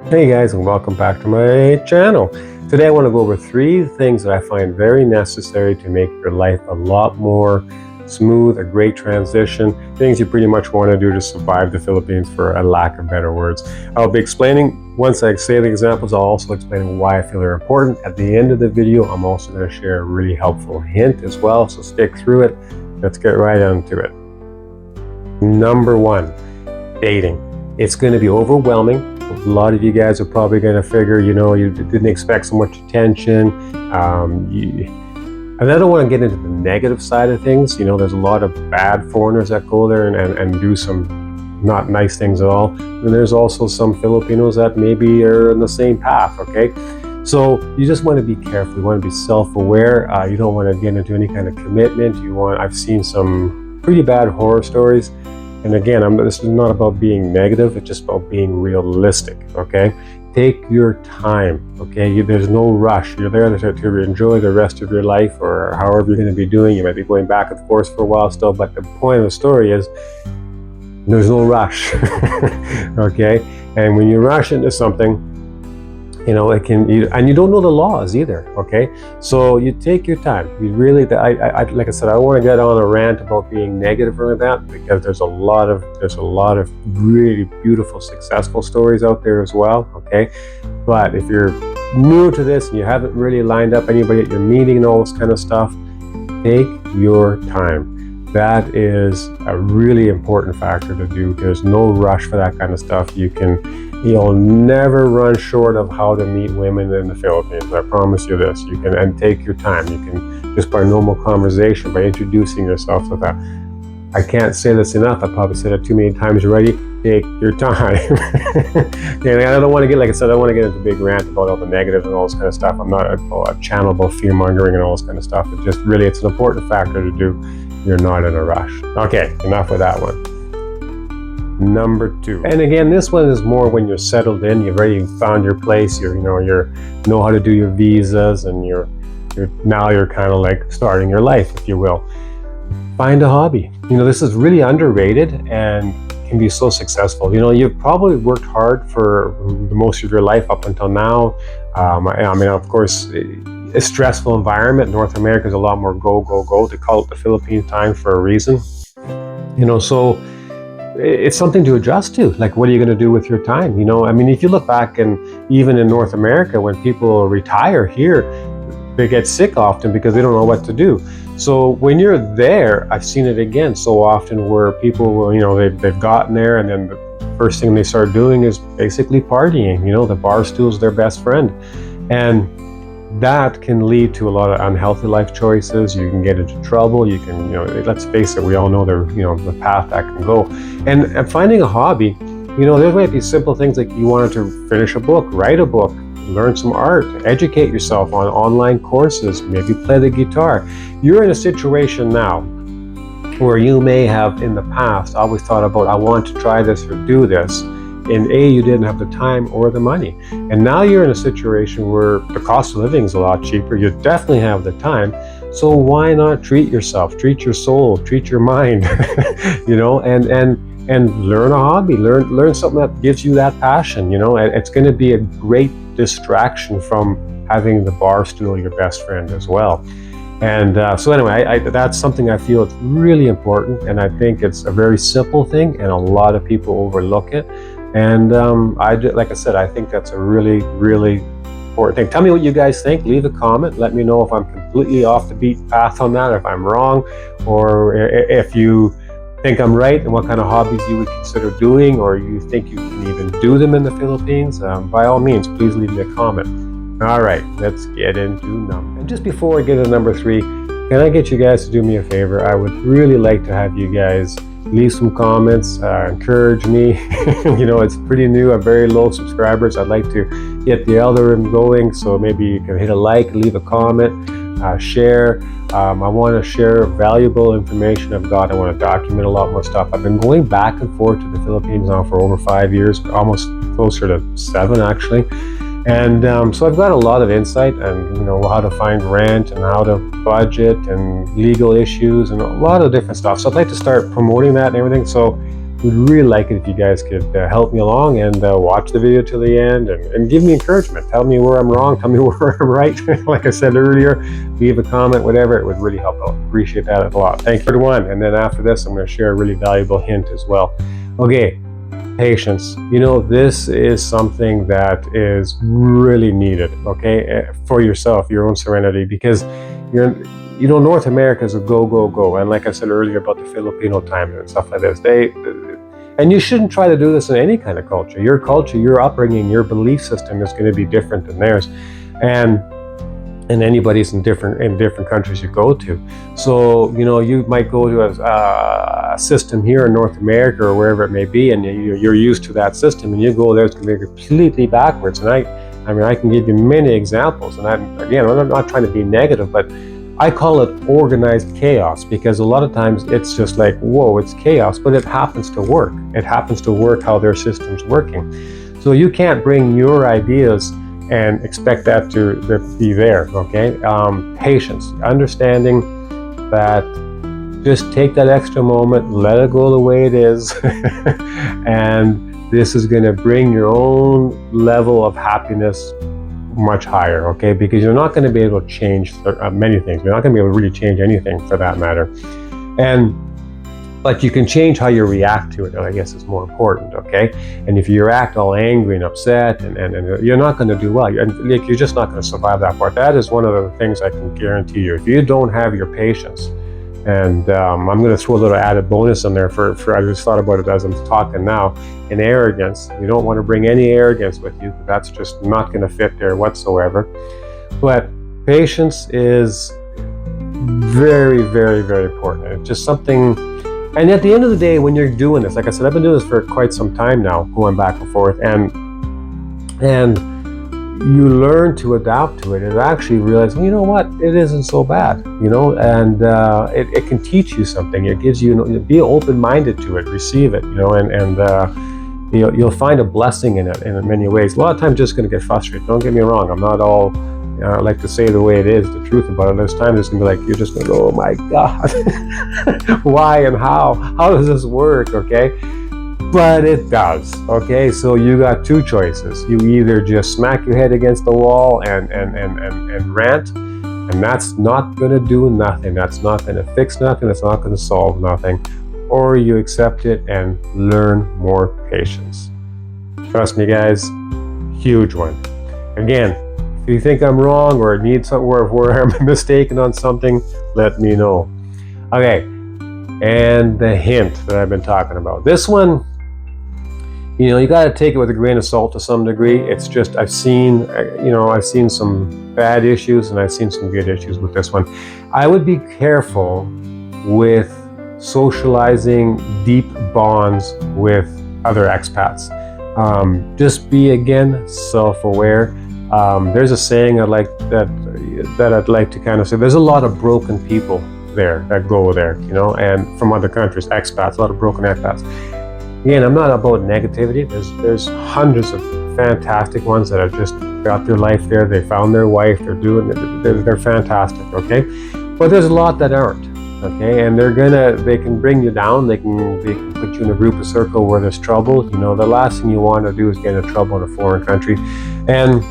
Hey guys, and welcome back to my channel. Today I want to go over 3 things that I find very necessary to make your life a lot more smooth, a great transition, things you pretty much want to do to survive the Philippines, for a lack of better words. I'll be explaining, once I say the examples, I'll also explain why I feel they're important. At the end of the video, I'm also going to share a really helpful hint as well, so stick through it. Let's get right into it. Number 1, dating. It's going to be overwhelming. A lot of you guys are probably going to figure, you didn't expect so much attention. And I don't want to get into the negative side of things. There's a lot of bad foreigners that go there and do some not nice things at all. And there's also some Filipinos that maybe are in the same path, okay? So you just want to be careful. You want to be self-aware. You don't want to get into any kind of commitment. I've seen some pretty bad horror stories. And again, this is not about being negative, it's just about being realistic, okay? Take your time, okay? There's no rush. You're there to enjoy the rest of your life, or however you're going to be doing. You might be going back and forth for a while still, but the point of the story is there's no rush, okay? And when you rush into something, and you don't know the laws either, okay? So you take your time. You really, like I said, I don't want to get on a rant about being negative or that, because there's a lot of really beautiful, successful stories out there as well, okay? But if you're new to this and you haven't really lined up anybody that you're meeting and all this kind of stuff, take your time. That is a really important factor to do. There's no rush for that kind of stuff. You'll never run short of how to meet women in the Philippines. I promise you this. You can, and take your time. You can, just by normal conversation, by introducing yourself to that. I can't say this enough. I probably said it too many times already. Take your time. And I don't want to get, like I said, I don't want to get into a big rant about all the negatives and all this kind of stuff. I'm not a channel about fear mongering and all this kind of stuff. It's an important factor to do. You're not in a rush. Okay, enough with that one. Number 2, and again, this one is more when you're settled in, you've already found your place, you know how to do your visas, and you're kind of like starting your life, if you will. Find a hobby. This is really underrated and can be so successful. You've probably worked hard for the most of your life up until now. I mean, of course, a stressful environment. North America is a lot more go. They call it the Philippine time for a reason. So it's something to adjust to. Like, what are you going to do with your time? I mean, if you look back, and even in North America, when people retire here, they get sick often because they don't know what to do. So when you're there, I've seen it again so often where people will, they've gotten there, and then the first thing they start doing is basically partying. The bar stool's their best friend. And that can lead to a lot of unhealthy life choices. You can get into trouble. You can, let's face it, we all know the path that can go. And finding a hobby, there might be simple things like you wanted to finish a book, write a book, learn some art, educate yourself on online courses, maybe play the guitar. You're in a situation now where you may have in the past always thought about, I want to try this or do this. And you didn't have the time or the money. And now you're in a situation where the cost of living is a lot cheaper. You definitely have the time. So why not treat yourself, treat your soul, treat your mind, and learn a hobby, learn something that gives you that passion. It's going to be a great distraction from having the bar stool your best friend as well. And so anyway, that's something I feel it's really important, and I think it's a very simple thing, and a lot of people overlook it. And like I said, I think that's a really, really important thing. Tell me what you guys think. Leave a comment. Let me know if I'm completely off the beaten path on that, if I'm wrong, or if you think I'm right, and what kind of hobbies you would consider doing, or you think you can even do them in the Philippines. By all means, please leave me a comment. All right, let's get into number. And just before I get to number 3, can I get you guys to do me a favor? I would really like to have you guys leave some comments, encourage me. It's pretty new. I'm very low subscribers. I'd like to get the algorithm going, so maybe you can hit a like, leave a comment, share. I want to share valuable information I've got. I want to document a lot more stuff. I've been going back and forth to the Philippines now for over 5 years, almost closer to 7 actually. And so I've got a lot of insight and how to find rent and how to budget and legal issues and a lot of different stuff. So I'd like to start promoting that and everything. So Would really like it if you guys could help me along and watch the video to the end and give me encouragement. Tell me where I'm wrong. Tell me where I'm right. Like I said earlier, leave a comment, whatever. It would really help out. Appreciate that a lot. Thank you, everyone. And then after this, I'm going to share a really valuable hint as well. Okay, patience. This is something that is really needed, okay, for yourself, your own serenity, because North America is a go, go, go. And like I said earlier about the Filipino time and stuff like this, and you shouldn't try to do this in any kind of culture. Your culture, your upbringing, your belief system is going to be different than theirs. And anybody's in different countries you go to. So, you might go to a system here in North America or wherever it may be, and you're used to that system, and you go there, it's going to be completely backwards. And I can give you many examples. And I'm not trying to be negative, but I call it organized chaos, because a lot of times it's just like, whoa, it's chaos, but it happens to work. It happens to work how their system's working. So you can't bring your ideas and expect that to be there, okay? Patience, understanding that just take that extra moment, let it go the way it is, and this is going to bring your own level of happiness much higher, okay? Because you're not going to be able to change many things. You're not going to be able to really change anything for that matter. But you can change how you react to it, I guess is more important, okay? And if you react all angry and upset, and you're not going to do well. You're just not going to survive that part. That is one of the things I can guarantee you. If you don't have your patience, and I'm going to throw a little added bonus in there for I just thought about it as I'm talking now, in arrogance. You don't want to bring any arrogance with you. That's just not going to fit there whatsoever. But patience is very, very, very important. It's just something. And at the end of the day, when you're doing this, like I said, I've been doing this for quite some time now, going back and forth, and you learn to adapt to it and actually realize, well, you know what, it isn't so bad, and it can teach you something. It gives you, be open-minded to it, receive it, and you'll find a blessing in it in many ways. A lot of times, just going to get frustrated. Don't get me wrong. I'm not all. I like to say the way it is, the truth about it. There's times it's going to be like, you're just going to go, oh my God, why and how? How does this work, okay? But it does, okay? So you got two choices. You either just smack your head against the wall and rant, and that's not going to do nothing. That's not going to fix nothing. That's not going to solve nothing. Or you accept it and learn more patience. Trust me, guys, huge one. Again, if you think I'm wrong or need something where I'm mistaken on something, let me know. Okay, and the hint that I've been talking about. This one, you got to take it with a grain of salt to some degree. It's just I've seen some bad issues and I've seen some good issues with this one. I would be careful with socializing deep bonds with other expats. Just be, again, self-aware. There's a saying I'd like to kind of say. There's a lot of broken people there that go there, and from other countries, expats, a lot of broken expats. Again, I'm not about negativity. There's hundreds of fantastic ones that have just got their life there. They found their wife. They're fantastic, okay? But there's a lot that aren't, okay? And they can bring you down. They can put you in a group of circle where there's trouble. The last thing you want to do is get into trouble in a foreign country. And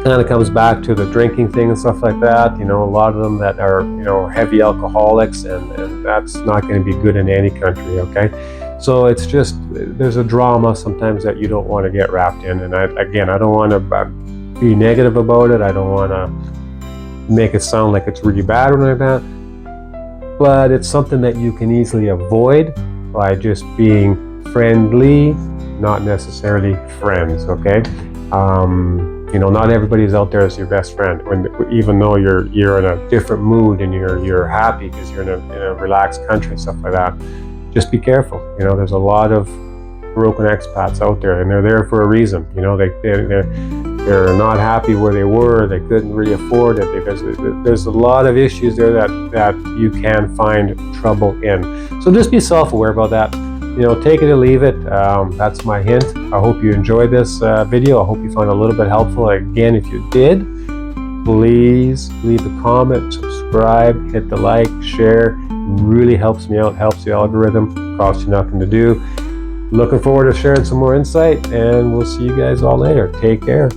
kind of comes back to the drinking thing and stuff like that. A lot of them that are, heavy alcoholics, and that's not going to be good in any country, okay? So it's just, there's a drama sometimes that you don't want to get wrapped in. And I don't want to be negative about it. I don't want to make it sound like it's really bad or anything like that. But it's something that you can easily avoid by just being friendly, not necessarily friends, okay? Not everybody's out there as your best friend. Even though you're in a different mood and you're happy because you're in a relaxed country and stuff like that, just be careful. There's a lot of broken expats out there, and they're there for a reason. They're not happy where they were. They couldn't really afford it because there's a lot of issues there that you can find trouble in. So just be self-aware about that. Take it or leave it. That's my hint. I hope you enjoyed this video. I hope you found it a little bit helpful. Again, if you did, please leave a comment, subscribe, hit the like, share. Really helps me out, helps the algorithm, costs you nothing to do. Looking forward to sharing some more insight, and we'll see you guys all later. Take care.